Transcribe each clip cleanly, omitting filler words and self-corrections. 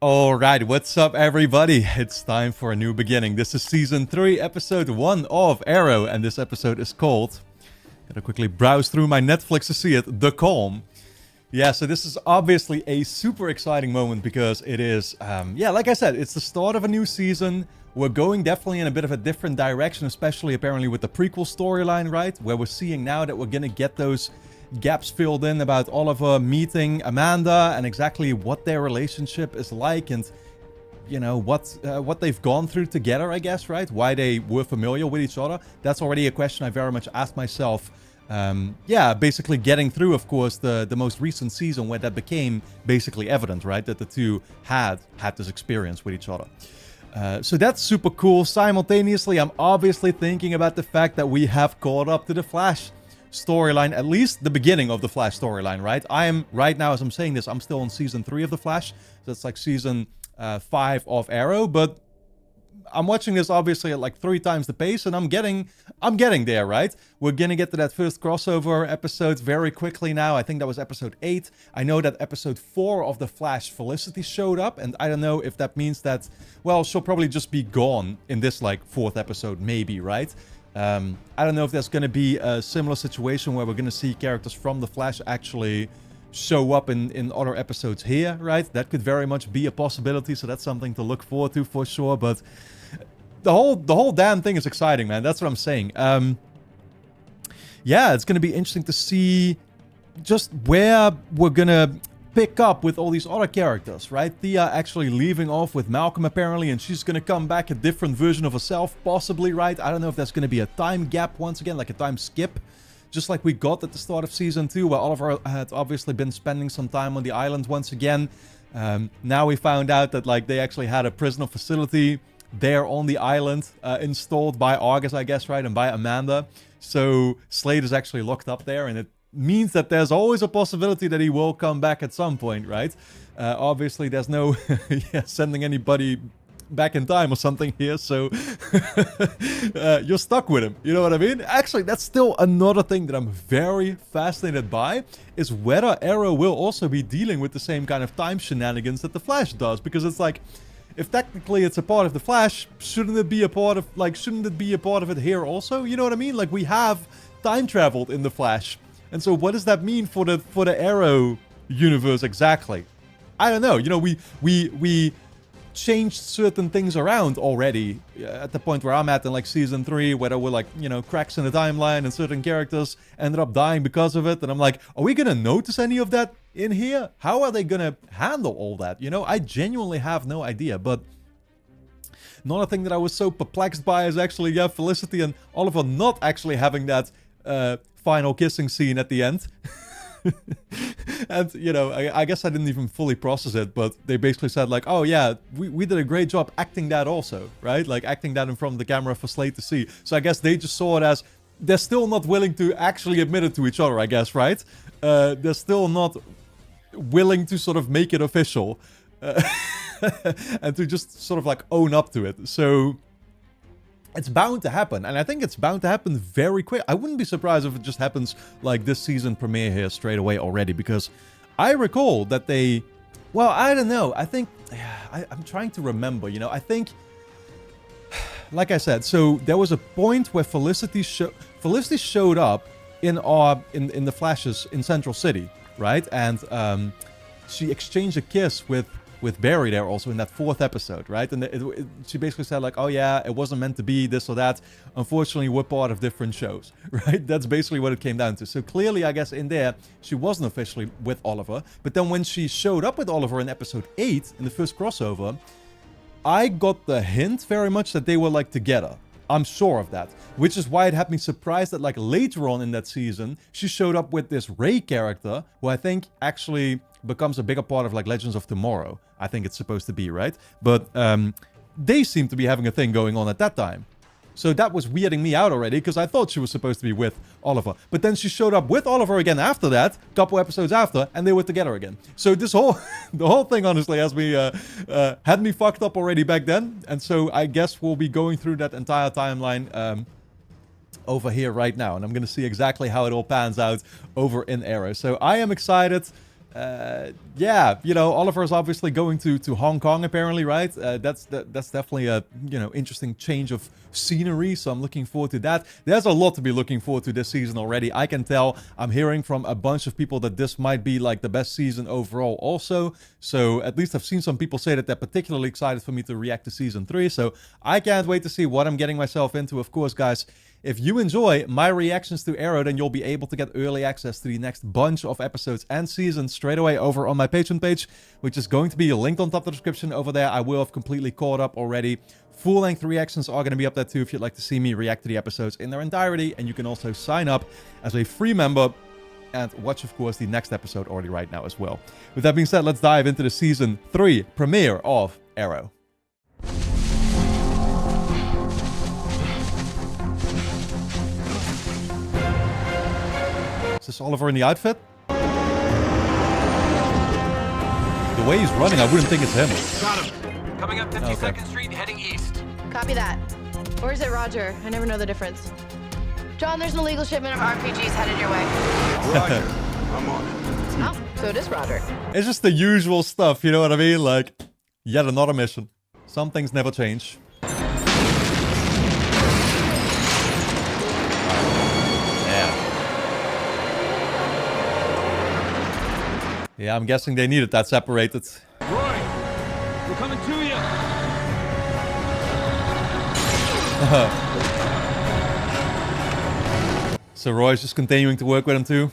Alright, what's up everybody? It's time for a new beginning. This is Season 3, Episode 1 of Arrow, and this episode is called... Gotta quickly browse through my Netflix to see it, The Calm. Yeah, so this is obviously a super exciting moment because it is, like I said, it's the start of a new season. We're going definitely in a bit of a different direction, especially apparently with the prequel storyline, right? Where we're seeing now that we're gonna get those gaps filled in about Oliver meeting Amanda and exactly what their relationship is like and, you know, what they've gone through together, I guess, right? Why they were familiar with each other. That's already a question I very much asked myself. Basically getting through, of course, the most recent season where that became basically evident, right? That the two had this experience with each other. So that's super cool. Simultaneously, I'm obviously thinking about the fact that we have caught up to the Flash storyline, at least the beginning of the Flash storyline, right? I am, right now as I'm saying this, I'm still on Season 3 of the Flash. So it's like Season 5 of Arrow, but I'm watching this obviously at like 3 times the pace, and I'm getting there, right? We're gonna get to that first crossover episode very quickly now. I think that was episode 8. I know that episode 4 of The Flash, Felicity showed up, and I don't know if that means that, well, she'll probably just be gone in this like 4th episode, maybe, right? I don't know if there's gonna be a similar situation where we're gonna see characters from The Flash actually show up in other episodes here, right? That could very much be a possibility, so that's something to look forward to for sure, but the whole damn thing is exciting, man. That's what I'm saying. Yeah, it's gonna be interesting to see just where we're gonna pick up with all these other characters, right? Thea actually leaving off with Malcolm apparently, and she's gonna come back a different version of herself, possibly, right? I don't know if there's gonna be a time gap once again, like a time skip, just like we got at the start of Season 2, where Oliver had obviously been spending some time on the island once again. Now we found out that like they actually had a prisoner facility there on the island, installed by August, I guess, right? And by Amanda. So Slade is actually locked up there, and it means that there's always a possibility that he will come back at some point, right? Obviously, there's no sending anybody back in time or something here, so you're stuck with him, you know what I mean? Actually, that's still another thing that I'm very fascinated by, is whether Arrow will also be dealing with the same kind of time shenanigans that the Flash does, because it's like, if technically it's a part of the Flash, shouldn't it be a part of it here also? You know what I mean? Like, we have time traveled in the Flash. And so what does that mean for the Arrow universe exactly? I don't know. You know, we changed certain things around already at the point where I'm at in like Season 3, where there were like, you know, cracks in the timeline and certain characters ended up dying because of it. And I'm like, are we gonna notice any of that in here? How are they gonna handle all that? You know, I genuinely have no idea. But another thing that I was so perplexed by is actually, yeah, Felicity and Oliver not actually having that final kissing scene at the end. And, you know, I guess I didn't even fully process it, but they basically said like, oh yeah, we did a great job acting that also, right? Like acting that in front of the camera for Slade to see. So I guess they just saw it as, they're still not willing to actually admit it to each other, I guess, right? They're still not willing to sort of make it official. And to just sort of like own up to it. So it's bound to happen, and I think it's bound to happen very quick. I wouldn't be surprised if it just happens like this season premiere here straight away already, because I recall that they... Well, I don't know. I think... I'm trying to remember, you know. I think... Like I said, so there was a point where Felicity showed up in the Flashes in Central City, right? And she exchanged a kiss with Barry there also in that 4th episode, right? And she basically said like, oh yeah, it wasn't meant to be this or that. Unfortunately, we're part of different shows, right? That's basically what it came down to. So clearly, I guess in there, she wasn't officially with Oliver. But then when she showed up with Oliver in episode 8, in the first crossover, I got the hint very much that they were like together. I'm sure of that. Which is why it had me surprised that like later on in that season, she showed up with this Ray character, who I think actually becomes a bigger part of like Legends of Tomorrow. I think it's supposed to be, right? But they seem to be having a thing going on at that time. So that was weirding me out already, because I thought she was supposed to be with Oliver. But then she showed up with Oliver again after that, a couple episodes after, and they were together again. So this whole, the whole thing honestly has me, had me fucked up already back then. And so I guess we'll be going through that entire timeline over here right now. And I'm going to see exactly how it all pans out over in Arrow. So I am excited. Yeah, you know, Oliver's obviously going to Hong Kong apparently, right? That's definitely a, you know, interesting change of scenery, so I'm looking forward to that. There's a lot to be looking forward to this season already. I can tell. I'm hearing from a bunch of people that this might be like the best season overall also. So at least I've seen some people say that they're particularly excited for me to react to season 3. So I can't wait to see what I'm getting myself into. Of course, guys, if you enjoy my reactions to Arrow, then you'll be able to get early access to the next bunch of episodes and seasons straight away over on my Patreon page, which is going to be linked on top of the description over there. I will have completely caught up already. Full-length reactions are going to be up there too if you'd like to see me react to the episodes in their entirety. And you can also sign up as a free member and watch, of course, the next episode already right now as well. With that being said, let's dive into the Season 3 premiere of Arrow. Is this Oliver in the outfit? The way he's running, I wouldn't think it's him. Got him. Coming up 52nd Street, heading east. Copy that. Or is it Roger? I never know the difference. John, there's an illegal shipment of RPGs headed your way. Roger. I'm on it. Oh, so it is Roger. It's just the usual stuff, you know what I mean? Like, yet another mission. Some things never change. Yeah, I'm guessing they needed that separated. Roy, we're coming to you. So Roy's just continuing to work with him too.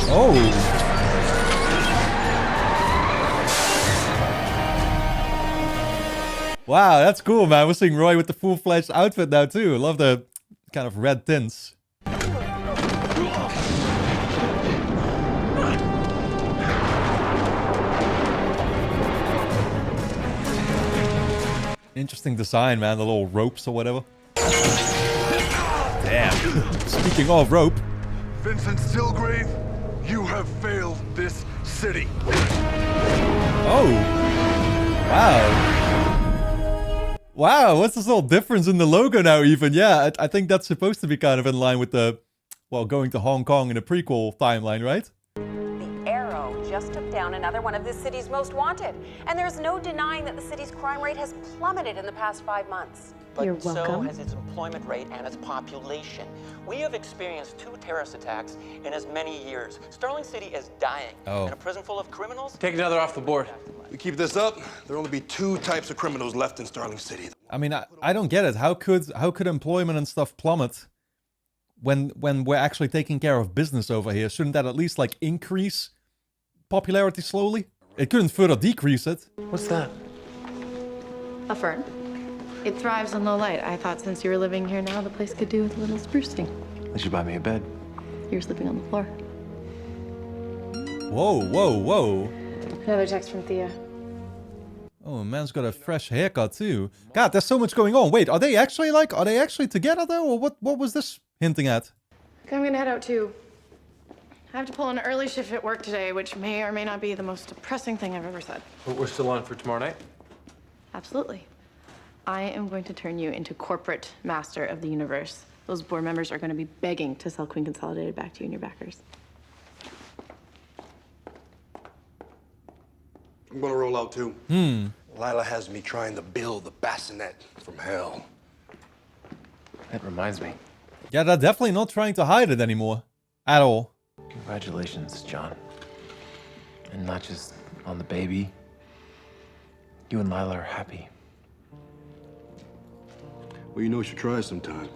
Oh. Wow, that's cool, man. We're seeing Roy with the full-fledged outfit now too. I love the kind of red tints. Interesting design, man. The little ropes or whatever. Damn. Speaking of rope. Vincent Stillgrave, you have failed this city. Oh. Wow. Wow, what's this little difference in the logo now even? Yeah, I think that's supposed to be kind of in line with the, well, going to Hong Kong in a prequel timeline, right? Just took down another one of this city's most wanted. And there's no denying that the city's crime rate has plummeted in the past 5 months. But You're welcome. so has its employment rate and its population. We have experienced 2 terrorist attacks in as many years. Sterling City is dying. Oh. In a prison full of criminals. Take another off the board. We keep this up, there'll only be 2 types of criminals left in Starling City. I mean, I don't get it. How could employment and stuff plummet when we're actually taking care of business over here? Shouldn't that at least like increase popularity slowly? It couldn't further decrease it. What's that? A fern. It thrives in low light. I thought since you were living here now, the place could do with a little sprucing. They should buy me a bed. You're sleeping on the floor. Whoa, whoa, whoa. Another text from Thea. Oh, man's got a fresh haircut too. God, there's so much going on. Wait, are they actually together though? Or what was this hinting at? I'm gonna head out too. I have to pull an early shift at work today, which may or may not be the most depressing thing I've ever said. But we're still on for tomorrow night? Absolutely. I am going to turn you into corporate master of the universe. Those board members are going to be begging to sell Queen Consolidated back to you and your backers. I'm gonna roll out too. Lila has me trying to build the bassinet from hell. That reminds me. Yeah, they're definitely not trying to hide it anymore. At all. Congratulations, John. And not just on the baby. You and Lila are happy. Well, you know, you should try sometime.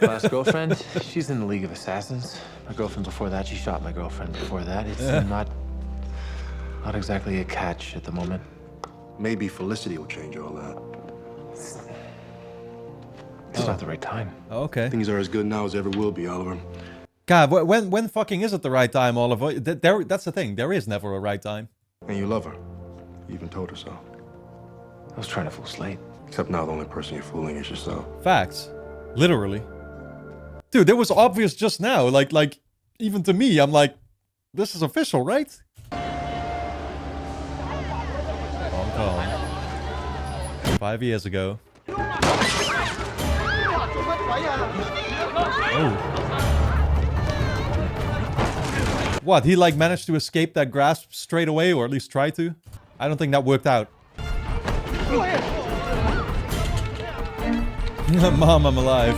Last girlfriend, she's in the League of Assassins. My girlfriend before that, she shot my girlfriend before that. It's not exactly a catch at the moment. Maybe Felicity will change all that. It's not the right time. Okay. Things are as good now as ever will be, Oliver. God, when fucking is it the right time, Oliver? That's the thing. There is never a right time. And you love her. You even told her so. I was trying to fool Slate. Except now the only person you're fooling is yourself. Facts. Literally. Dude, that was obvious just now. Like, even to me, I'm like, this is official, right? Hong Kong. 5 years ago. Oh. What, he like managed to escape that grasp straight away, or at least try to? I don't think that worked out. Mom, I'm alive.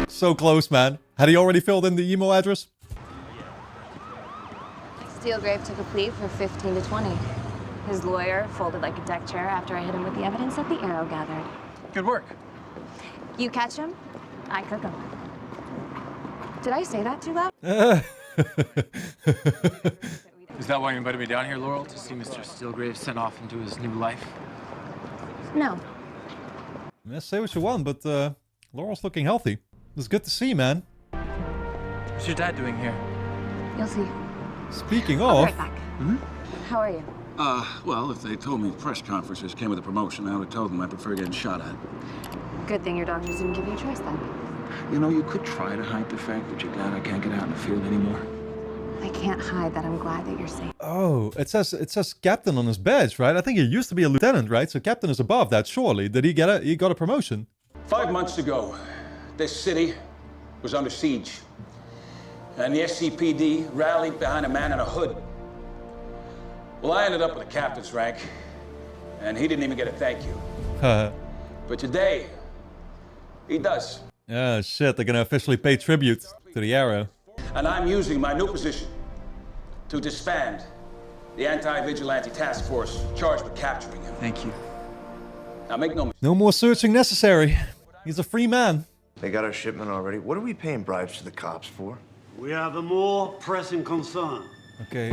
So close, man. Had he already filled in the email address? Steelgrave took a plea for 15 to 20. His lawyer folded like a deck chair after I hit him with the evidence that the Arrow gathered. Good work. You catch him, I cook him. Did I say that too loud? Is that why you invited me down here, Laurel? To see Mr. Steelgrave sent off into his new life? No. Yeah, say what you want, but Laurel's looking healthy. It's good to see, man. What's your dad doing here? You'll see. Speaking I'll of... be right back. How are you? Well, if they told me press conferences came with a promotion, I would have told them I prefer getting shot at. Good thing your doctors didn't give you a choice then. You know, you could try to hide the fact that you're glad I can't get out in the field anymore. I can't hide that I'm glad that you're safe. Oh, it says captain on his badge, right? I think he used to be a lieutenant, right? So captain is above that, surely. Did he get he got a promotion? 5 months ago, this city was under siege. And the SCPD rallied behind a man in a hood. Well, I ended up with a captain's rank, and he didn't even get a thank you. But today, he does. Oh, shit, they're gonna officially pay tribute to the Arrow. And I'm using my new position to disband the anti-vigilante task force charged with capturing him. Thank you. Now make no mistake. No more searching necessary. He's a free man. They got our shipment already. What are we paying bribes to the cops for? We have a more pressing concern. Okay.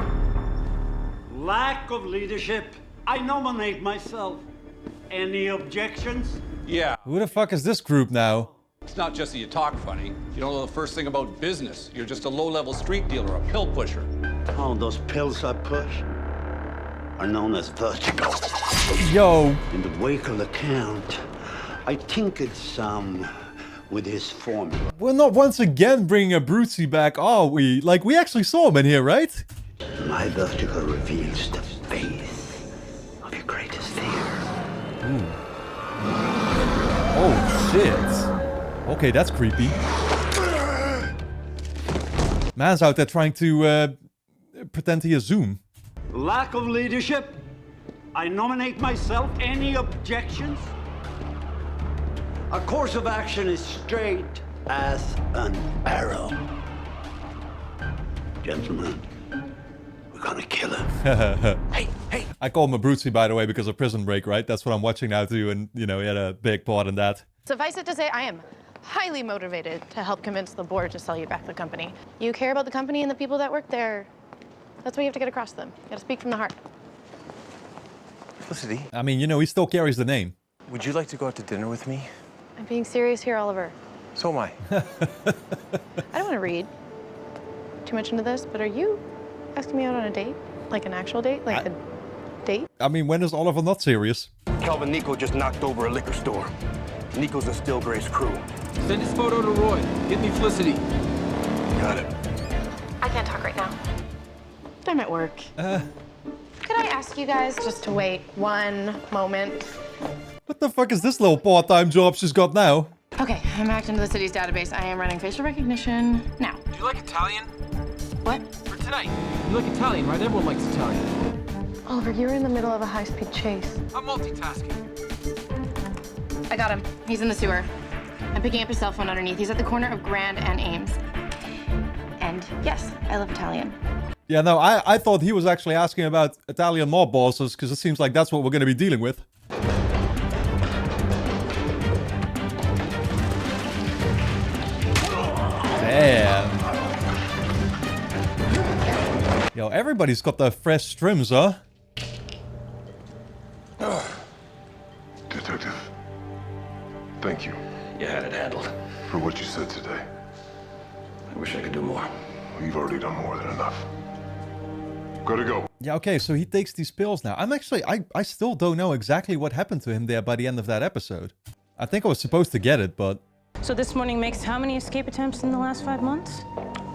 Lack of leadership. I nominate myself. Any objections? Yeah, Who the fuck is this group now? it's not just that you talk funny. You don't know the first thing about business. You're just a low-level street dealer, a pill pusher. Oh, those pills I push are known as vertigo. Yo. In the wake of the Count, I tinkered some with his formula. We're not once again bringing a Brucey back, are we? Like, we actually saw him in here, right? My vertigo reveals the face of your greatest fear. Oh, shit. Okay, that's creepy. Man's out there trying to pretend he is Zoom. Lack of leadership. I nominate myself. Any objections? Our course of action is straight as an arrow. Gentlemen, we're gonna kill him. Hey! I call him a Brucey, by the way, because of Prison Break, right? That's what I'm watching now, too, and, you know, he had a big part in that. Suffice it to say, I am highly motivated to help convince the board to sell you back the company. You care about the company and the people that work there. That's what you have to get across to them. You gotta speak from the heart. Felicity, I mean, you know, he still carries the name. would you like to go out to dinner with me? I'm being serious here, Oliver. So am I. I don't want to read too much into this, but are you asking me out on a date? Like an actual date? Like a date? I mean, when is Oliver not serious? Calvin Nico just knocked over a liquor store. Nico's in Steelgrave's crew. Send his photo to Roy. Get me Felicity. Got it. I can't talk right now. I'm at work. Could I ask you guys just to wait one moment? What the fuck is this little part-time job she's got now? Okay, I'm hacked into the city's database. I am running facial recognition now. Do you like Italian? What? For tonight. You like Italian, right? Everyone likes Italian. Oliver, you're in the middle of a high-speed chase. I'm multitasking. I got him. He's in the sewer. I'm picking up his cell phone underneath. He's at the corner of Grand and Ames. And yes, I love Italian. Yeah, no, I thought he was actually asking about Italian mob bosses, because it seems like that's what we're going to be dealing with. Damn. Yo, everybody's got the fresh trims, huh? Detective, thank you You had it handled. for what you said today. I wish I could do more. You've already done more than enough. Gotta go. Yeah, okay, so he takes these pills now. I'm actually, I still don't know exactly what happened to him there by the end of that episode. I think I was supposed to get it, but... So this morning makes how many escape attempts in the last 5 months?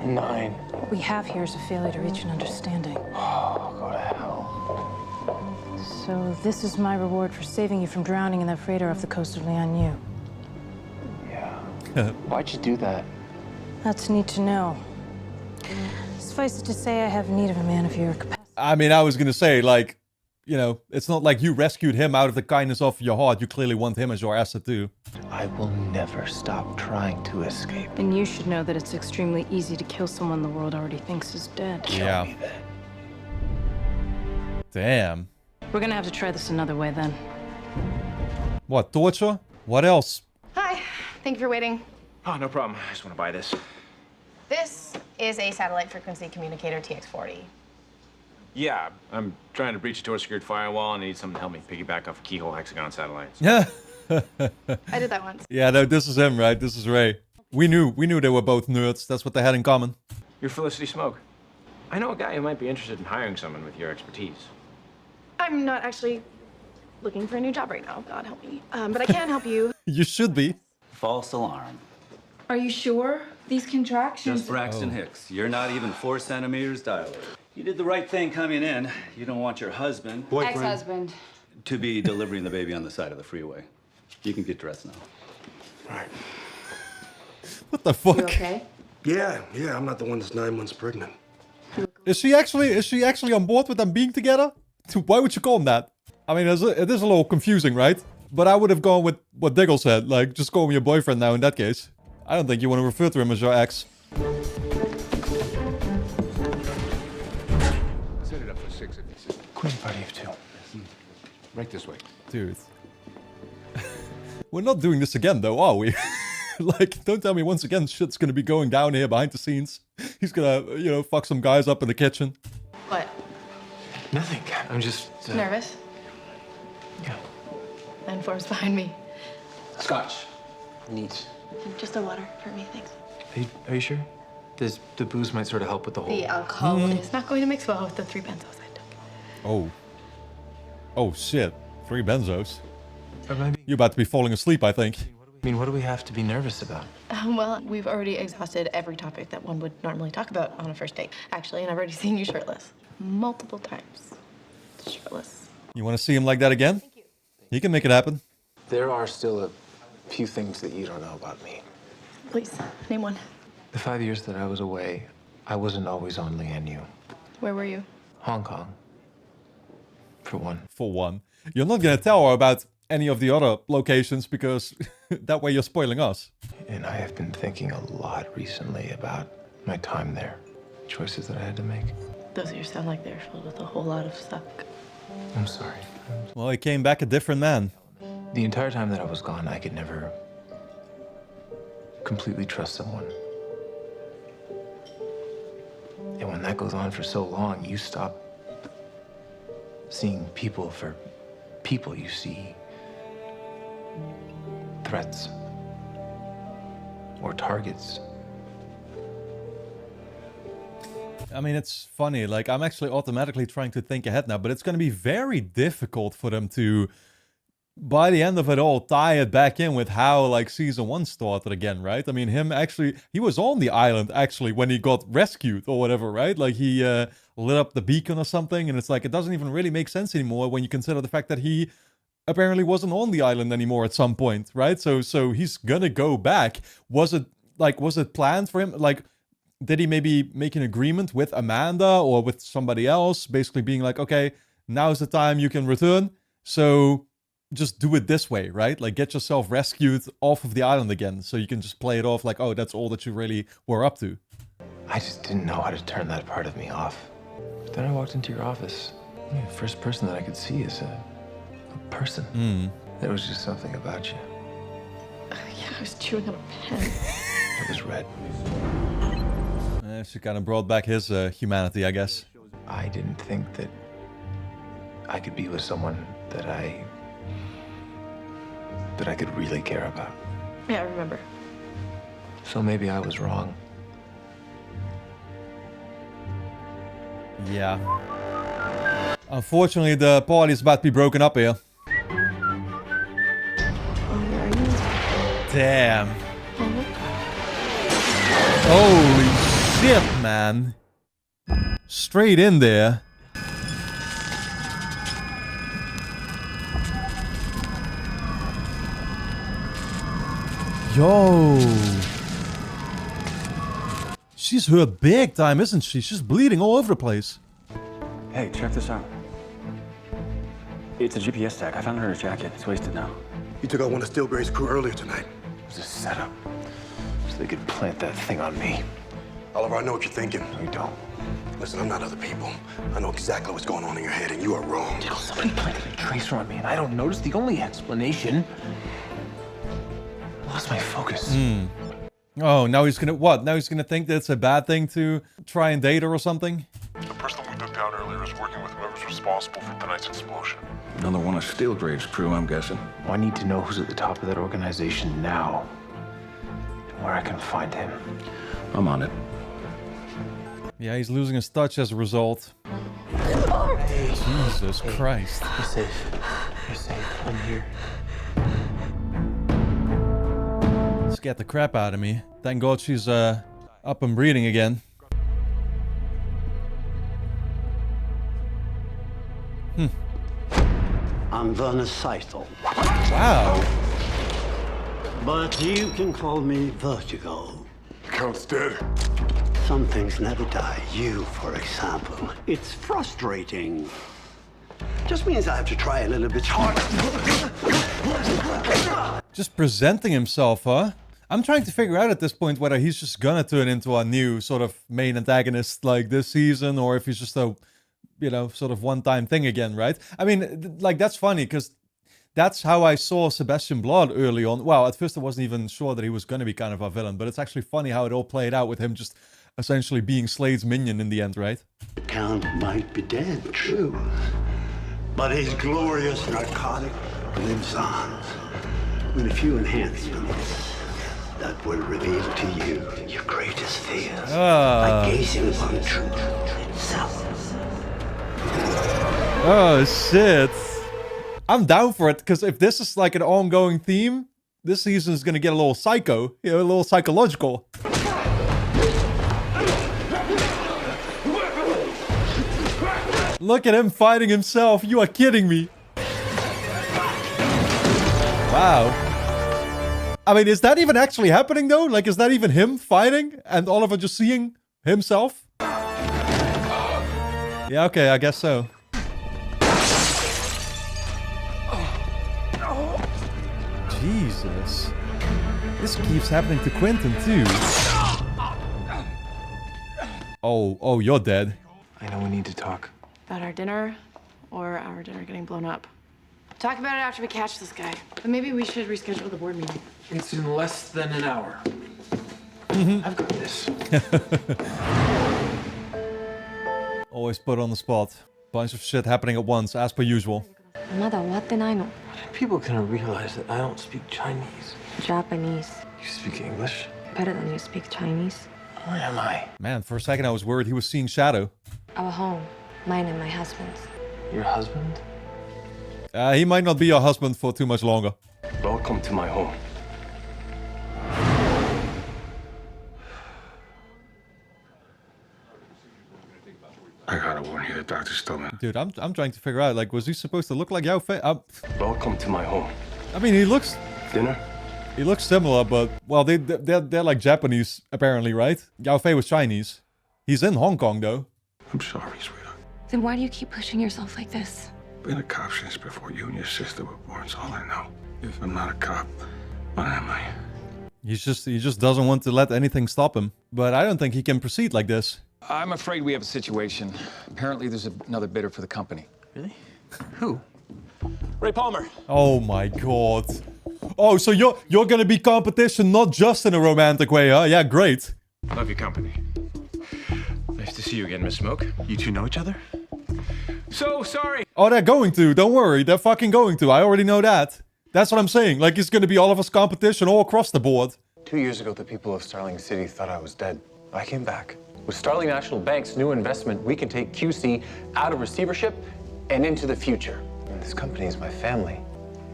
9. What we have here is a failure to reach an understanding. Oh, go to hell. So this is my reward for saving you from drowning in that freighter off the coast of Lian Yu. Yeah. Why'd you do that? That's neat to know. Suffice it to say, I have need of a man of your capacity. I mean, I was gonna say, like, you know, it's not like you rescued him out of the kindness of your heart. You clearly want him as your asset too. I will never stop trying to escape. And you should know that it's extremely easy to kill someone the world already thinks is dead. Yeah. Me then. Damn. We're gonna have to try this another way then. What, torture? What else? Hi, thank you for waiting. Oh, no problem. I just want to buy this. This is a satellite frequency communicator TX40. Yeah, I'm trying to breach a Tor-secured firewall and I need someone to help me piggyback off keyhole hexagon satellites. Yeah. I did that once. Yeah, no, this is him, right? This is Ray. We knew they were both nerds. That's what they had in common. You're Felicity Smoke. I know a guy who might be interested in hiring someone with your expertise. I'm not actually looking for a new job right now, God help me. But I can help you. You should be. False alarm. Are you sure? These contractions... Just Braxton Hicks. You're not even 4 centimeters dilated. You did the right thing coming in. You don't want your husband... Ex-husband. ...to be delivering the baby on the side of the freeway. You can get dressed now. All right. What the fuck? You okay? Yeah, I'm not the one that's 9 months pregnant. Is she actually on board with them being together? Why would you call him that? I mean, it is a little confusing, right? But I would have gone with what Diggle said, like, just call me your boyfriend now in that case. I don't think you want to refer to him as your ex. Set it up for 6 if you said. Queen party of 2. Right this way. Dude. We're not doing this again, though, are we? Like, don't tell me once again shit's gonna be going down here behind the scenes. He's gonna, you know, fuck some guys up in the kitchen. What? Nothing. I'm just... Nervous? Yeah. And Forbes behind me. Scotch. Neat. Just a water for me, thanks. Are you sure? The booze might sort of help with the whole... The alcohol is not going to mix well with the 3 benzos I took. Oh. Oh, shit. 3 benzos. Or maybe... You're about to be falling asleep, I think. I mean, what do we have to be nervous about? Well, we've already exhausted every topic that one would normally talk about on a first date, actually, and I've already seen you shirtless. Multiple times. Shirtless. You want to see him like that again? Thank you. He can make it happen. There are still a few things that you don't know about me. Please, name one. The 5 years that I was away, I wasn't always on Lian Yu. Where were you? Hong Kong. For one. For one. You're not gonna tell her about any of the other locations because that way you're spoiling us. And I have been thinking a lot recently about my time there. Choices that I had to make. Those ears sound like they're filled with a whole lot of suck. I'm sorry. Well, he came back a different man. The entire time that I was gone, I could never completely trust someone. And when that goes on for so long, you stop seeing people for people. You see threats or targets. I mean, it's funny, like, I'm actually automatically trying to think ahead now, but it's going to be very difficult for them to, by the end of it all, tie it back in with how, like, Season 1 started again, right? I mean, he was on the island, actually, when he got rescued or whatever, right? Like, he lit up the beacon or something, and it's like, it doesn't even really make sense anymore when you consider the fact that he apparently wasn't on the island anymore at some point, right? So he's gonna go back. Was it planned for him? Like, did he maybe make an agreement with Amanda or with somebody else, basically being like, okay, now's the time you can return, so just do it this way, right? Like, get yourself rescued off of the island again, so you can just play it off like, oh, that's all that you really were up to. I just didn't know how to turn that part of me off. But then I walked into your office. The first person that I could see is a person. There was just something about you. Yeah, I was chewing on a pen. It was red. She kind of brought back his humanity, I guess. I didn't think that I could be with someone that I could really care about. Yeah, I remember. So maybe I was wrong. Yeah. Unfortunately, the party's about to be broken up here. Damn. Holy shit, man. Straight in there. Yo. She's hurt big time, isn't she? She's bleeding all over the place. Hey, check this out. It's a GPS tag. I found her in her jacket. It's wasted now. You took out one of Stilgray's crew earlier tonight. It was a setup. So they could plant that thing on me. Oliver, I know what you're thinking. You don't. Listen, I'm not other people. I know exactly what's going on in your head, and you are wrong. Diddle, somebody planted a tracer on me, and I don't notice. The only explanation... I lost my focus. Oh, now he's gonna... What? Now he's gonna think that it's a bad thing to try and date her or something? The person we took down earlier is working with whoever's responsible for tonight's explosion. Another one of Steelgrave's crew, I'm guessing. Well, I need to know who's at the top of that organization now. And where I can find him. I'm on it. Yeah, he's losing his touch as a result. Jesus Christ. You're safe. You're safe. I'm here. Scared the crap out of me. Thank God she's up and breathing again. I'm Werner Seitel. Wow. But you can call me Vertigo. The Count's dead. Some things never die. You, for example. It's frustrating. Just means I have to try a little bit harder. Just presenting himself, huh? I'm trying to figure out at this point whether he's just gonna turn into a new sort of main antagonist like this season, or if he's just a, you know, sort of one-time thing again, right? I mean, like, that's funny, because that's how I saw Sebastian Blood early on. Well, at first I wasn't even sure that he was gonna be kind of a villain, but it's actually funny how it all played out with him just essentially being Slade's minion in the end, right? The Count might be dead, true. But his glorious narcotic lives on. With a few enhancements that will reveal to you your greatest fears by gazing upon truth itself. Oh, shit. I'm down for it, because if this is like an ongoing theme, this season is going to get a little psycho, you know, a little psychological. Look at him fighting himself. You are kidding me. Wow. I mean, is that even actually happening, though? Like, is that even him fighting? And Oliver just seeing himself? Yeah, okay, I guess so. Jesus. This keeps happening to Quentin, too. Oh, you're dead. I know we need to talk. About our dinner, or our dinner getting blown up. Talk about it after we catch this guy. But maybe we should reschedule the board meeting. It's in less than an hour. I've got this. Always put on the spot. Bunch of shit happening at once, as per usual. People gonna realize that I don't speak Chinese. Japanese. You speak English? Better than you speak Chinese. Where am I? Man, for a second I was worried he was seeing Shadow. Our home. Mine and my husband's. Your husband? He might not be your husband for too much longer. Welcome to my home. I gotta warn you, the doctor's still in. Dude, I'm trying to figure out, like, was he supposed to look like Yao Fei? Welcome to my home. I mean, he looks... Dinner? He looks similar, but... Well, they're like Japanese, apparently, right? Yao Fei was Chinese. He's in Hong Kong, though. I'm sorry, sweetheart. Then why do you keep pushing yourself like this? Been a cop since before you and your sister were born, is all I know. If I'm not a cop, what am I? He just doesn't want to let anything stop him. But I don't think he can proceed like this. I'm afraid we have a situation. Apparently there's another bidder for the company. Really? Who? Ray Palmer. Oh my god. Oh, so you're gonna be competition not just in a romantic way, huh? Yeah, great. Love your company. Nice to see you again, Miss Smoke. You two know each other? So sorry. Oh, they're going to. Don't worry. They're fucking going to. I already know that. That's what I'm saying. Like, it's gonna be all of us competition all across the board. 2 years ago, the people of Starling City thought I was dead. I came back. With Starling National Bank's new investment, we can take QC out of receivership and into the future. And this company is my family.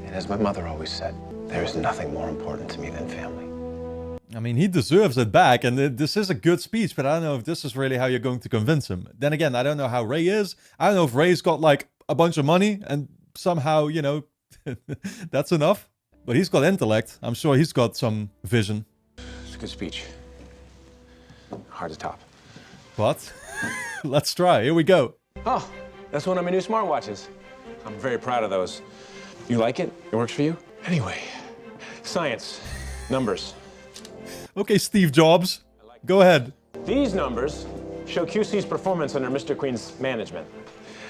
And as my mother always said, there is nothing more important to me than family. I mean, he deserves it back, and this is a good speech, but I don't know if this is really how you're going to convince him. Then again, I don't know how Ray is. I don't know if Ray's got, like, a bunch of money, and somehow, you know, that's enough. But he's got intellect. I'm sure he's got some vision. It's a good speech. Hard to top. But let's try. Here we go. Oh, that's one of my new smartwatches. I'm very proud of those. You like it? It works for you? Anyway, science, numbers. Okay, Steve Jobs. Go ahead. These numbers show QC's performance under Mr. Queen's management.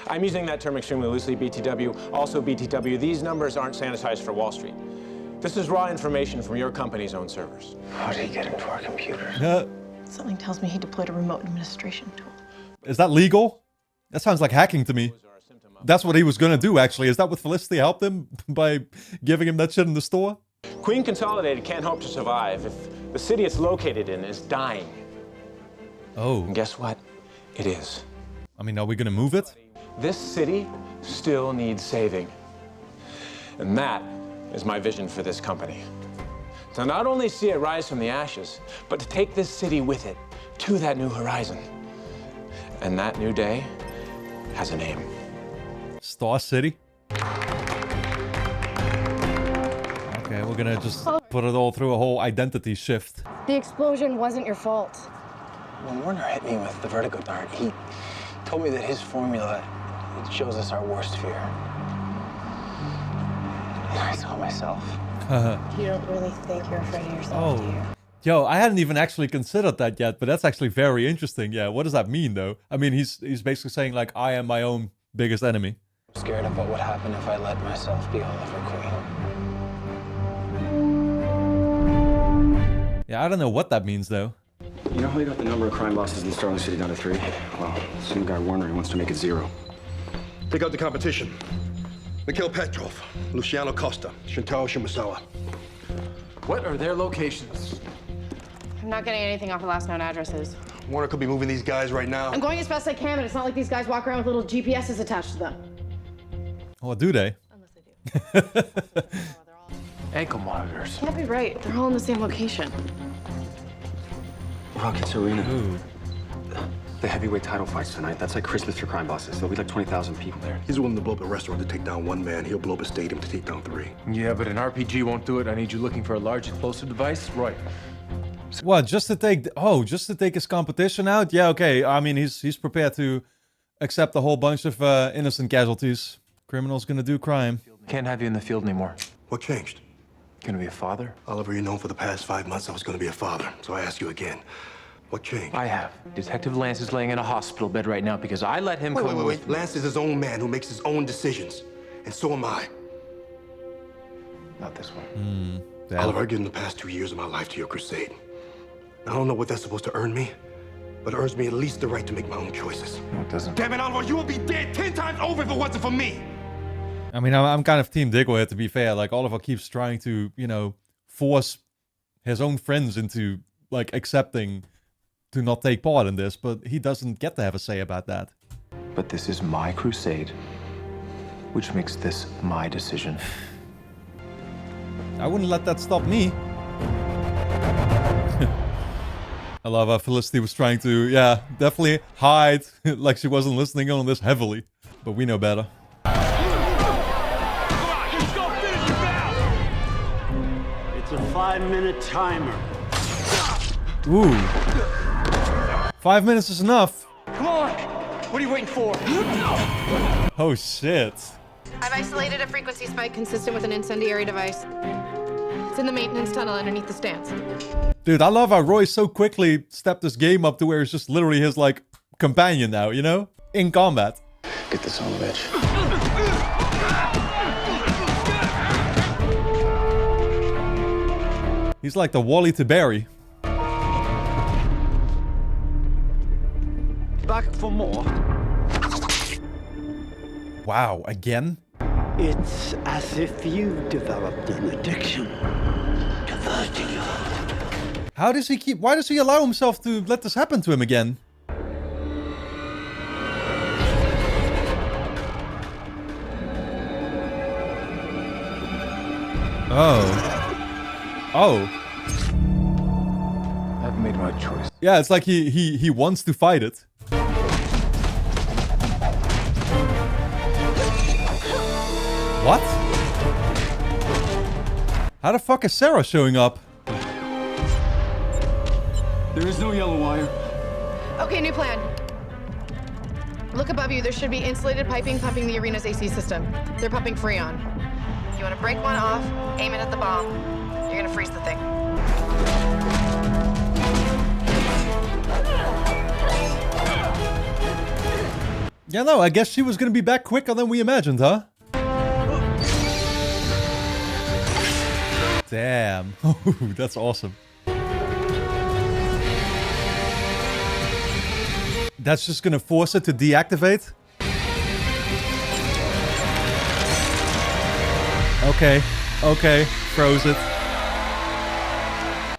I'm using that term extremely loosely, BTW. Also BTW, these numbers aren't sanitized for Wall Street. This is raw information from your company's own servers. How did he get into our computers? Something tells me he deployed a remote administration tool. Is that legal? That sounds like hacking to me. That's what he was gonna do, actually. Is that what Felicity helped him by giving him that shit in the store? Queen Consolidated can't hope to survive if the city it's located in is dying. Oh. And guess what? It is. I mean, are we gonna move it? This city still needs saving. And that is my vision for this company. To not only see it rise from the ashes, but to take this city with it to that new horizon. And that new day has a name. Star City? Okay, we're gonna just put it all through a whole identity shift. The explosion wasn't your fault. When Warner hit me with the vertigo dart, he told me that his formula shows us our worst fear. And I saw myself. You don't really think you're afraid of yourself, do you? Yo, I hadn't even actually considered that yet, but that's actually very interesting. Yeah, what does that mean, though? I mean, he's basically saying, like, I am my own biggest enemy. I'm scared of what would happen if I let myself be Oliver Queen. Yeah, I don't know what that means, though. You know how you got the number of crime bosses in Starling City down to 3? Well, this new guy Warner, he wants to make it 0. Take out the competition. Mikhail Petrov, Luciano Costa, Shintaro Shimasawa. What are their locations? I'm not getting anything off of last known addresses. Warner could be moving these guys right now. I'm going as fast as I can, but it's not like these guys walk around with little GPSs attached to them. What do they? Ankle monitors. Can't be right. They're all in the same location. Rockets Arena. The heavyweight title fights tonight. That's like Christmas for crime bosses. There'll be like 20,000 people there. He's willing to blow up a restaurant to take down one man. He'll blow up a stadium to take down 3. Yeah, but an RPG won't do it. I need you looking for a large explosive device. Right. What, just to take... just to take his competition out? Yeah, okay. I mean, he's prepared to accept a whole bunch of innocent casualties. Criminals gonna do crime. Can't have you in the field anymore. What changed? Gonna be a father? Oliver, you know for the past 5 months I was gonna be a father. So I ask you again. What changed? I have. Detective Lance is laying in a hospital bed right now because I let him come Wait. Lance is his own man who makes his own decisions. And so am I. Not this one. Oliver, I've given the past 2 years of my life to your crusade. I don't know what that's supposed to earn me, but it earns me at least the right to make my own choices. No, it doesn't. Damn it, Oliver, you would be dead 10 times over if it wasn't for me! I mean, I'm kind of Team Diggle here, to be fair. Like, Oliver keeps trying to, you know, force his own friends into, like, accepting to not take part in this, but he doesn't get to have a say about that. But this is my crusade, which makes this my decision. I wouldn't let that stop me. I love how Felicity was trying to, yeah, definitely hide, like she wasn't listening on this heavily. But we know better. It's a 5-minute timer. Ooh. 5 minutes is enough. Come on! What are you waiting for? Oh, shit. I've isolated a frequency spike consistent with an incendiary device. It's in the maintenance tunnel underneath the stands. Dude, I love how Roy so quickly stepped this game up to where it's just literally his, like, companion now, you know? In combat. Get this on, bitch. He's like the Wally to Barry. Back for more. Wow, again? It's as if you've developed an addiction to vertigo. How does he keep... Why does he allow himself to let this happen to him again? Oh. I've made my choice. Yeah, it's like he wants to fight it. What? How the fuck is Sarah showing up? There is no yellow wire. Okay, new plan. Look above you. There should be insulated piping pumping the arena's AC system. They're pumping Freon. You want to break one off, aim it at the bomb. You're gonna freeze the thing. Yeah, no, I guess she was gonna be back quicker than we imagined, huh? Damn. Oh, that's awesome. That's just gonna force it to deactivate? Okay. Okay. Froze it.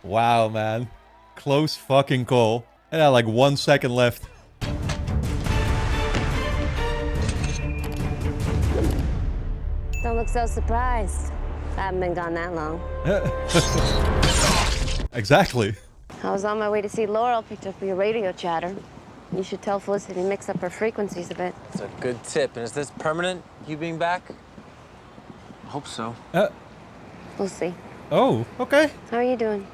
Wow, man. Close fucking call. And I had like 1 second left. Don't look so surprised. I haven't been gone that long. Exactly. I was on my way to see Laurel, picked up your radio chatter. You should tell Felicity to mix up her frequencies a bit. It's a good tip. And is this permanent, you being back? I hope so. We'll see. Oh, okay. How are you doing?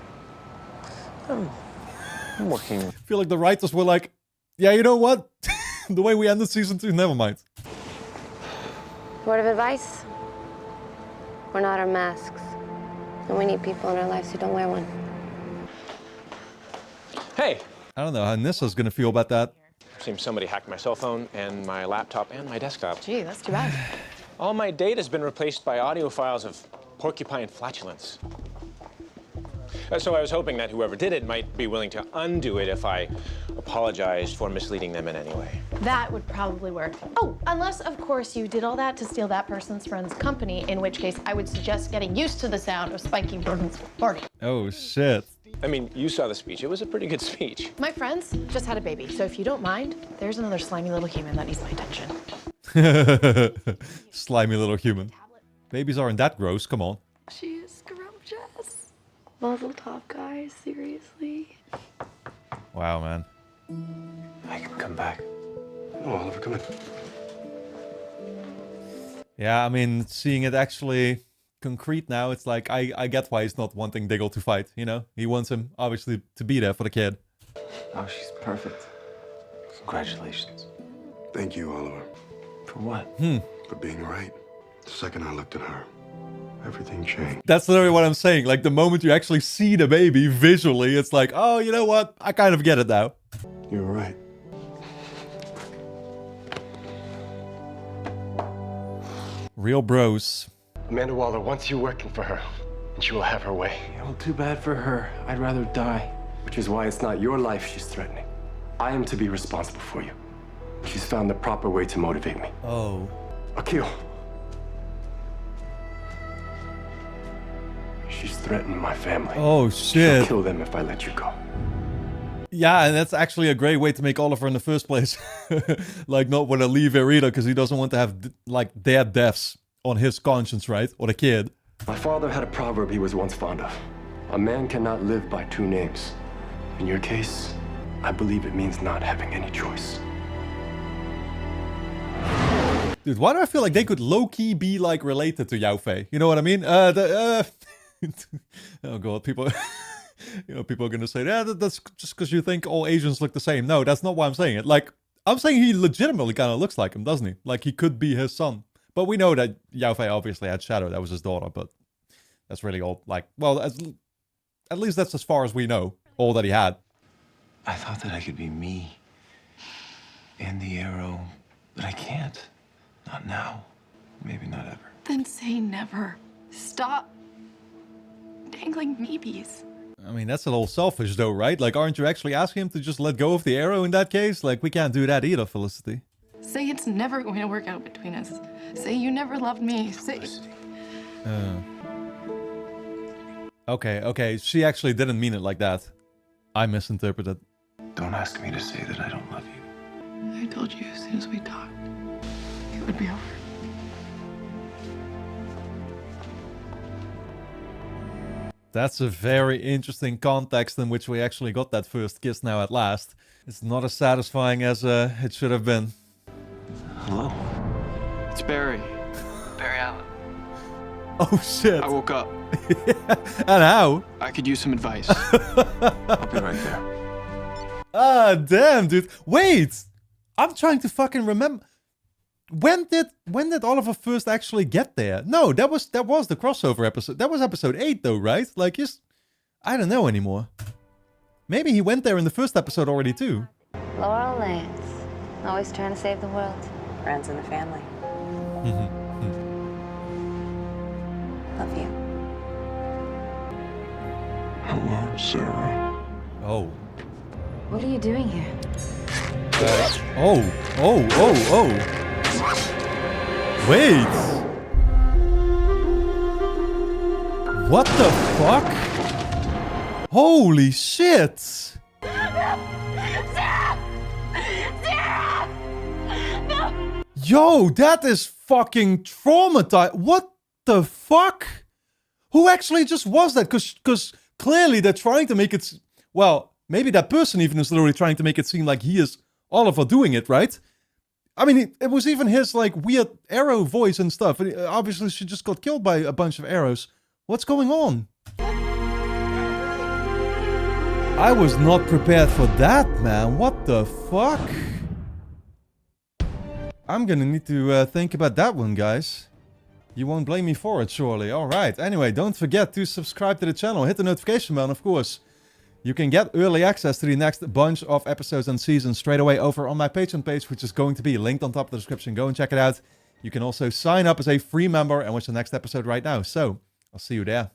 I'm working. I feel like the writers were like, yeah, you know what? The way we ended season 2, never mind. Word of advice? We're not our masks. And we need people in our lives who don't wear one. Hey! I don't know how Nissa's gonna feel about that. Seems somebody hacked my cell phone and my laptop and my desktop. Gee, that's too bad. All my data's been replaced by audio files of porcupine flatulence. So I was hoping that whoever did it might be willing to undo it if I apologized for misleading them in any way. That would probably work. Oh, unless, of course, you did all that to steal that person's friend's company, in which case I would suggest getting used to the sound of spiking Burton's party. Oh, shit. I mean, you saw the speech. It was a pretty good speech. My friends just had a baby, so if you don't mind, there's another slimy little human that needs my attention. Slimy little human. Babies aren't that gross, come on. She is scrumptious. Muzzle top, guys, seriously. Wow, man. I can come back. Oh, Oliver, come in. Yeah, I mean, seeing it actually concrete now, it's like, I get why he's not wanting Diggle to fight, you know? He wants him, obviously, to be there for the kid. Oh, she's perfect. Congratulations. Thank you, Oliver. For what? For being right. The second I looked at her, everything changed. That's literally what I'm saying. Like, the moment you actually see the baby visually, it's like, oh, you know what? I kind of get it now. You're right. Real bros. Amanda Waller wants you working for her, and she will have her way. Well, too bad for her. I'd rather die. Which is why it's not your life she's threatening. I am to be responsible for you. She's found the proper way to motivate me. Oh. Akil. She's threatened my family. Oh, shit. She'll kill them if I let you go. Yeah, and that's actually a great way to make Oliver in the first place. Like, not want to leave here either, because he doesn't want to have, like, their deaths on his conscience, right? Or the kid. My father had a proverb he was once fond of. A man cannot live by two names. In your case, I believe it means not having any choice. Dude, why do I feel like they could low-key be, like, related to Yao Fei? You know what I mean? Oh god, people... You know, people are gonna say, yeah, that's just because you think all Asians look the same. No, that's not why I'm saying it. Like, I'm saying he legitimately kind of looks like him, doesn't he? Like, he could be his son. But we know that Yao Fei obviously had Shadow. That was his daughter, but that's really all, like, well, at least that's as far as we know. All that he had. I thought that I could be me and the arrow, but I can't. Not now. Maybe not ever. Then say never. Stop dangling meebies. I mean, that's a little selfish though, right? Like, aren't you actually asking him to just let go of the arrow in that case? Like, we can't do that either, Felicity. Say it's never going to work out between us. Say you never loved me. Say... Okay. She actually didn't mean it like that. I misinterpreted. Don't ask me to say that I don't love you. I told you as soon as we talked, it would be over. That's a very interesting context in which we actually got that first kiss now at last. It's not as satisfying as it should have been. Hello? It's Barry. Barry Allen. Oh shit. I woke up. And how? I could use some advice. I'll be right there. Ah, damn, dude. Wait! I'm trying to fucking remember. When did Oliver first actually get there? No, that was the crossover episode. That was episode 8 though, right? Like, I don't know anymore. Maybe he went there in the first episode already too. Laurel Lance, always trying to save the world. Friends in the family. Love you. Hello, Sarah. Oh. What are you doing here? Oh. Wait. What the fuck? Holy shit. Yo, that is fucking traumatizing. What the fuck? Who actually just was that? Because clearly they're trying to make it... Well, maybe that person even is literally trying to make it seem like he is Oliver doing it, right? I mean, it was even his, like, weird arrow voice and stuff. And obviously, she just got killed by a bunch of arrows. What's going on? I was not prepared for that, man. What the fuck? I'm gonna need to think about that one, guys. You won't blame me for it, surely. Alright, anyway, don't forget to subscribe to the channel. Hit the notification bell, of course. You can get early access to the next bunch of episodes and seasons straight away over on my Patreon page, which is going to be linked on top of the description. Go and check it out. You can also sign up as a free member and watch the next episode right now. So, I'll see you there.